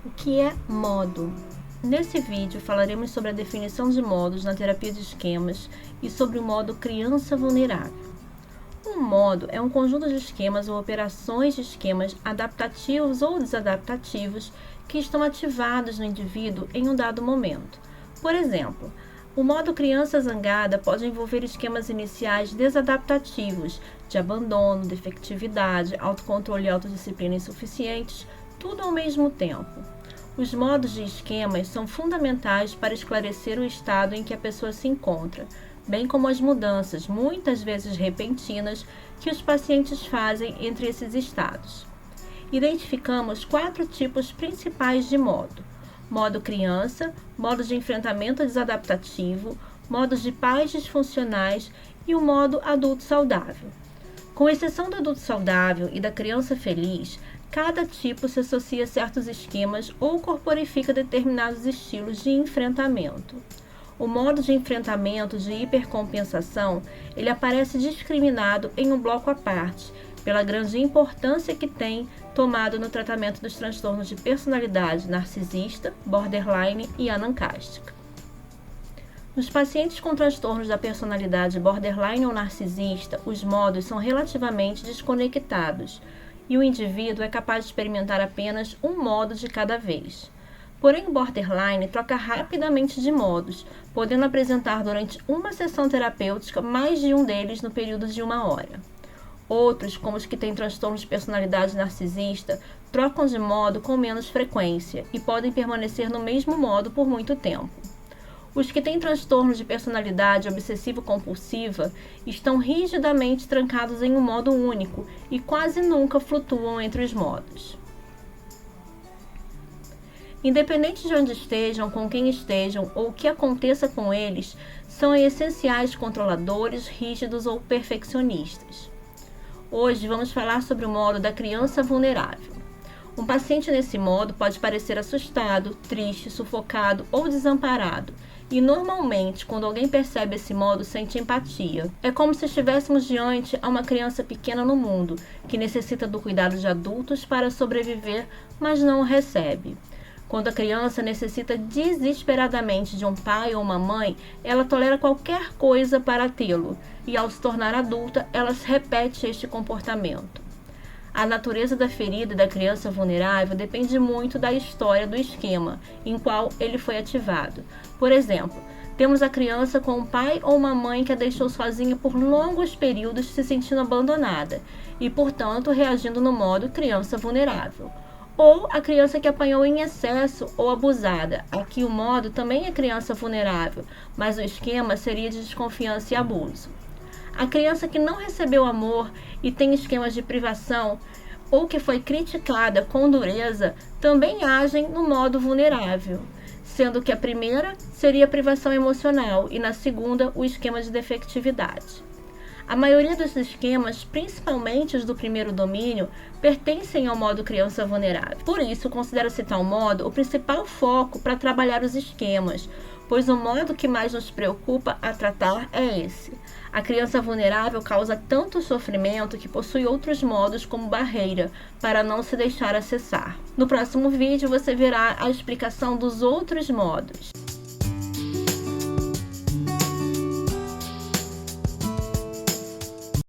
O que é modo? Nesse vídeo falaremos sobre a definição de modos na terapia de esquemas e sobre o modo criança vulnerável. Um modo é um conjunto de esquemas ou operações de esquemas adaptativos ou desadaptativos que estão ativados no indivíduo em um dado momento. Por exemplo, o modo criança zangada pode envolver esquemas iniciais desadaptativos, de abandono, defectividade, autocontrole e autodisciplina insuficientes, tudo ao mesmo tempo. Os modos de esquemas são fundamentais para esclarecer o estado em que a pessoa se encontra, bem como as mudanças, muitas vezes repentinas, que os pacientes fazem entre esses estados. Identificamos 4 tipos principais de modo: modo criança, modo de enfrentamento desadaptativo, modos de pais disfuncionais e o modo adulto saudável. Com exceção do adulto saudável e da criança feliz, cada tipo se associa a certos esquemas ou corporifica determinados estilos de enfrentamento. O modo de enfrentamento de hipercompensação, ele aparece discriminado em um bloco à parte, pela grande importância que tem tomado no tratamento dos transtornos de personalidade narcisista, borderline e anancástica. Nos pacientes com transtornos da personalidade borderline ou narcisista, os modos são relativamente desconectados e o indivíduo é capaz de experimentar apenas um modo de cada vez. Porém, o borderline troca rapidamente de modos, podendo apresentar durante uma sessão terapêutica mais de um deles no período de 1 hora. Outros, como os que têm transtornos de personalidade narcisista, trocam de modo com menos frequência e podem permanecer no mesmo modo por muito tempo. Os que têm transtornos de personalidade obsessivo-compulsiva estão rigidamente trancados em um modo único e quase nunca flutuam entre os modos. Independente de onde estejam, com quem estejam ou o que aconteça com eles, são essenciais controladores, rígidos ou perfeccionistas. Hoje vamos falar sobre o modo da criança vulnerável. Um paciente nesse modo pode parecer assustado, triste, sufocado ou desamparado, e normalmente, quando alguém percebe esse modo, sente empatia. É como se estivéssemos diante a uma criança pequena no mundo, que necessita do cuidado de adultos para sobreviver, mas não o recebe. Quando a criança necessita desesperadamente de um pai ou uma mãe, ela tolera qualquer coisa para tê-lo, e ao se tornar adulta, ela repete este comportamento. A natureza da ferida da criança vulnerável depende muito da história do esquema em qual ele foi ativado. Por exemplo, temos a criança com um pai ou uma mãe que a deixou sozinha por longos períodos se sentindo abandonada e, portanto, reagindo no modo criança vulnerável. Ou a criança que apanhou em excesso ou abusada. Aqui o modo também é criança vulnerável, mas o esquema seria de desconfiança e abuso. A criança que não recebeu amor e tem esquemas de privação ou que foi criticada com dureza também agem no modo vulnerável, sendo que a primeira seria a privação emocional e na segunda o esquema de defectividade. A maioria dos esquemas, principalmente os do primeiro domínio, pertencem ao modo criança vulnerável. Por isso, considero-se tal modo o principal foco para trabalhar os esquemas, pois o modo que mais nos preocupa a tratar é esse. A criança vulnerável causa tanto sofrimento que possui outros modos como barreira para não se deixar acessar. No próximo vídeo você verá a explicação dos outros modos.